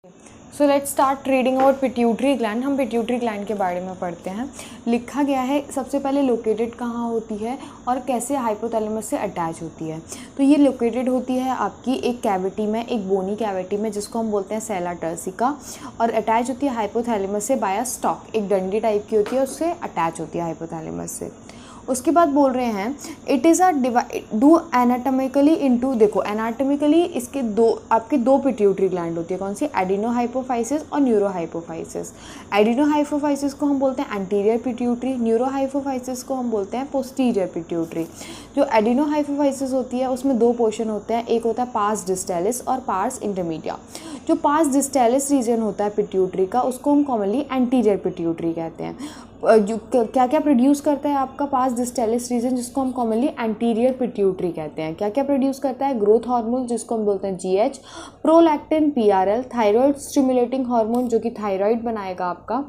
So let's start reading about pituitary gland. हम pituitary gland के बारे में पढ़ते हैं। लिखा गया है सबसे पहले लोकेटेड कहाँ होती है और कैसे हाइपोथैलेमस से अटैच होती है। तो ये लोकेटेड होती है आपकी एक कैविटी में, एक बोनी कैविटी में, जिसको हम बोलते हैं सेला टर्सिका, और अटैच होती है हाइपोथैलेमस से बाय स्टॉक, एक डंडी टाइप की होती है, उससे अटैच होती है हाइपोथैलेमस से। उसके बाद बोल रहे हैं it is do anatomically into, देखो एनाटॉमिकली इसके आपके दो पिट्यूटरी ग्लैंड होती है। कौन सी? एडिनोहाइपोफाइसिस और न्यूरोहाइपोफाइसिस। एडिनोहाइपोफाइसिस को हम बोलते हैं एंटीरियर पिट्यूटरी, न्यूरोहाइपोफाइसिस को हम बोलते हैं पोस्टीरियर पिट्यूटरी। जो एडिनोहाइपोफाइसिस होती है उसमें दो पोर्शन होते हैं, एक होता है पार्स डिस्टेलिस और पार्स इंटरमीडिया। जो पार्स डिस्टेलिस रीजन होता है पिट्यूटरी का, उसको हम कॉमनली एंटीरियर पिट्यूटरी कहते हैं। जो क्या क्या प्रोड्यूस करता है आपका पार्स डिस्टेलिस रीजन, जिसको हम कॉमनली एंटीरियर पिट्यूटरी कहते हैं। क्या क्या प्रोड्यूस करता है? ग्रोथ हार्मोन, जिसको हम बोलते हैं GH, prolactin, PRL, thyroid stimulating hormone, जो कि थायराइड बनाएगा आपका,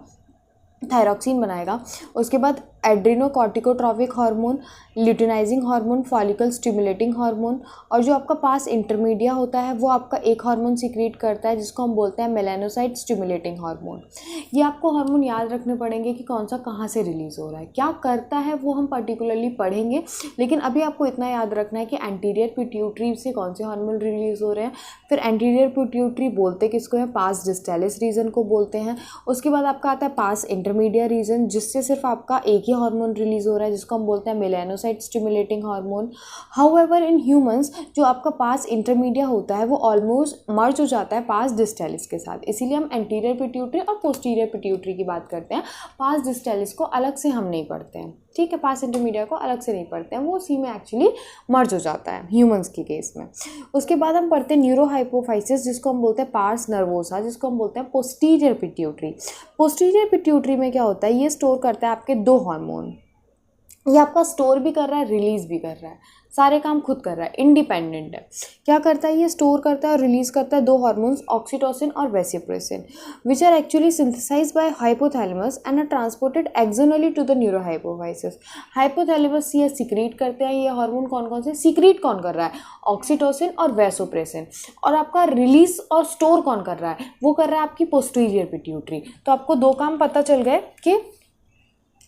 थायरॉक्सिन बनाएगा। उसके बाद adrenocorticotropic hormone, luteinizing hormone, follicle stimulating hormone, और जो आपका पास इंटरमीडिया होता है वो आपका एक हार्मोन सीक्रेट करता है जिसको हम बोलते हैं मेलानोसाइट स्टिमुलेटिंग हार्मोन। ये आपको हार्मोन याद रखने पड़ेंगे कि कौन सा कहाँ से रिलीज़ हो रहा है, क्या करता है वो हम पर्टिकुलरली पढ़ेंगे, लेकिन अभी आपको इतना याद रखना है कि एंटीरियर पिट्यूटरी से कौन से हार्मोन रिलीज़ हो रहे हैं। फिर एंटीरियर पिट्यूटरी बोलते किसको है? पास डिस्टेलिस रीजन को बोलते हैं। उसके बाद आपका आता है पास इंटरमीडिया रीजन, जिससे सिर्फ आपका एक ही हार्मोन रिलीज हो रहा है, जिसको हम बोलते हैं melanocyte stimulating hormone. However in humans जो आपका पास इंटरमीडिया होता है वो ऑलमोस्ट मर्ज हो जाता है पास डिस्टेलिस के साथ, इसीलिए हम एंटीरियर पिट्यूटरी और पोस्टीरियर पिट्यूटरी की बात करते हैं। पास डिस्टेलिस को अलग से हम नहीं पढ़ते हैं, ठीक है, पास इंटरमीडिया को अलग से नहीं पढ़ते हैं, वो उसी में एक्चुअली मर्ज हो जाता है ह्यूमंस के केस में। उसके बाद हम पढ़ते हैं न्यूरोहाइपोफाइसिस, जिसको हम बोलते हैं पार्स नर्वोसा, जिसको हम बोलते हैं पोस्टीरियर पिट्यूटरी। पोस्टीरियर पिट्यूटरी में क्या होता है? ये स्टोर करता है आपके दो हार्मोन, ये आपका स्टोर भी कर रहा है, रिलीज भी कर रहा है, सारे काम खुद कर रहा है, इंडिपेंडेंट है। क्या करता है? ये स्टोर करता है और रिलीज करता है दो हार्मोन्स, ऑक्सीटोसिन और vasopressin, which are actually synthesised by hypothalamus and are transported axonally to the neurohypophysis. Hypothalamus ये सीक्रेट करते हैं ये हार्मोन। कौन कौन से सीक्रेट कौन कर रहा है? ऑक्सीटोसिन और वेसोप्रेसिन। और आपका रिलीज और स्टोर कौन कर रहा है? वो कर रहा है आपकी पोस्टीरियर पिट्यूटरी। तो आपको दो काम पता चल गए कि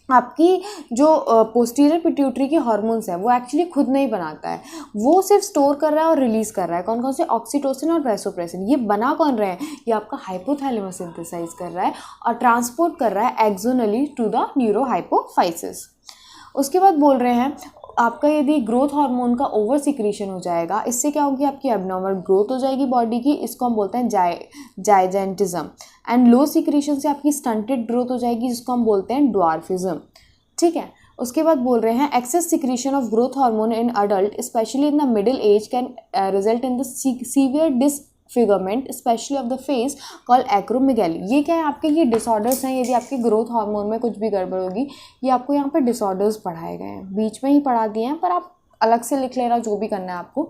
आपकी जो पोस्टीरियर पिट्यूटरी के हार्मोन्स हैं वो एक्चुअली खुद नहीं बनाता है, वो सिर्फ स्टोर कर रहा है और रिलीज कर रहा है। कौन कौन से? ऑक्सीटोसिन और वेसोप्रेसिन। ये बना कौन रहे हैं? ये आपका हाइपोथैलेमस सिंथेसाइज कर रहा है और ट्रांसपोर्ट कर रहा है एक्सोनली टू द न्यूरोहाइपोफाइसिस। उसके बाद बोल रहे हैं आपका यदि ग्रोथ हार्मोन का ओवर सिक्रीशन हो जाएगा, इससे क्या होगी? आपकी एबनॉर्मल ग्रोथ हो जाएगी बॉडी की, इसको हम बोलते हैं जाइजेंटिज्म। एंड लो सिक्रीशन से आपकी स्टंटेड ग्रोथ हो जाएगी, जिसको हम बोलते हैं ड्वार्फिज्म, ठीक है। उसके बाद बोल रहे हैं excess secretion of growth hormone in adult specially in the middle age can result in the severe disfigurement specially of the face called acromegaly. ये क्या है? आपके ये डिसऑर्डर्स हैं। यदि आपके ग्रोथ हार्मोन में कुछ भी गड़बड़ होगी, ये आपको यहाँ पे डिसऑर्डर्स पढ़ाए गए हैं, बीच में ही पढ़ा दिए हैं, पर आप अलग से लिख लेना जो भी करना है आपको।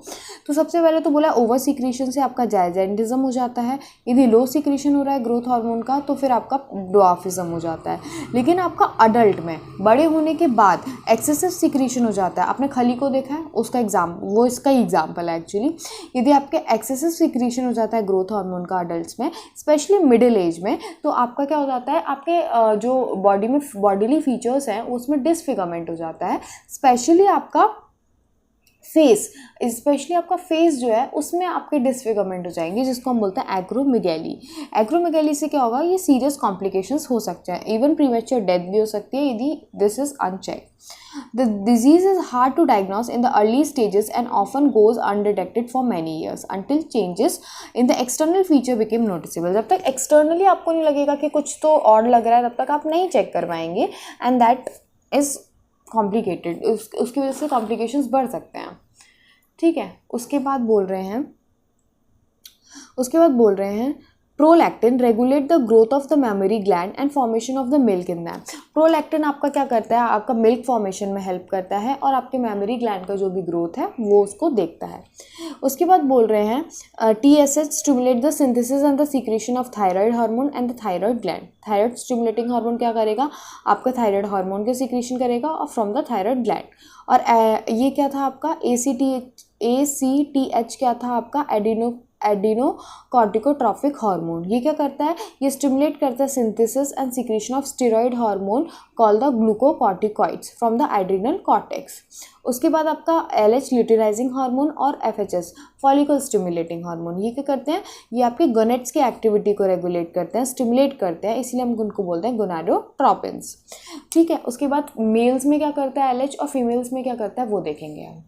तो सबसे पहले तो बोला ओवर सिक्रीशन से आपका जाइजेंटिज्म हो जाता है, यदि लो सिक्रीशन हो रहा है ग्रोथ हार्मोन का तो फिर आपका ड्वार्फिज्म हो जाता है। लेकिन आपका अडल्ट में बड़े होने के बाद एक्सेसिव सिक्रीशन हो जाता है। आपने खली को देखा है, उसका वो इसका एग्जाम्पल है एक्चुअली। यदि आपके एक्सेसिव सिक्रीशन हो जाता है ग्रोथ हार्मोन का अडल्ट में, स्पेशली मिडिल एज में, तो आपका क्या हो जाता है? आपके जो बॉडी में बॉडीली फीचर्स हैं उसमें डिसफिगरमेंट हो जाता है। स्पेशली आपका फेस, स्पेशली आपका फेस जो है उसमें आपके डिसफिगरमेंट हो जाएंगे, जिसको हम बोलते हैं एक्रोमेगैली। एक्रोमेगैली से क्या होगा? ये सीरियस कॉम्प्लिकेशंस हो सकते हैं, इवन प्रीमेच्योर डेथ भी हो सकती है यदि this is uncheck. The disease is hard to diagnose in the early stages and often goes undetected for many years until changes in the external feature became noticeable. जब तक externally आपको नहीं लगेगा कि कुछ तो और लग रहा है, तब तक आप नहीं चेक कर पाएंगे, and that is कॉम्प्लिकेटेड, उसकी वजह से कॉम्प्लिकेशंस बढ़ सकते हैं, ठीक है। उसके बाद बोल रहे हैं prolactin regulate the growth of the memory gland and formation of the milk in them. Prolactin आपका क्या करता है? आपका मिल्क फॉर्मेशन में हेल्प करता है और आपके मेमोरी ग्लैंड का जो भी ग्रोथ है वो उसको देखता है। उसके बाद बोल रहे हैं TSH stimulate the synthesis and the secretion of thyroid hormone and the thyroid gland. Thyroid stimulating hormone क्या करेगा? आपका थायराइड हार्मोन के सीक्रेशन करेगा और फ्रॉम द थायराइड ग्लैंड। और ये क्या था आपका? ACTH क्या था आपका? एडिनोकॉर्टिकोट्रॉपिक हार्मोन। ये क्या करता है, ये स्टिमुलेट करता है synthesis and secretion of steroid hormone called the glucocorticoids from the adrenal cortex. उसके बाद आपका LH ल्यूटिनाइजिंग हार्मोन और FHS फॉलिकल स्टिमुलेटिंग हार्मोन, ये क्या करते हैं, ये आपके गोनेट्स की एक्टिविटी को रेगुलेट करते हैं, स्टिमुलेट करते हैं, इसलिए हम उनको बोलते हैं गोनाडोट्रोपिन्स। ठीक है, उसके बाद मेल्स में क्या करता है LH और फीमेल्स में क्या करता है वो देखेंगे हम।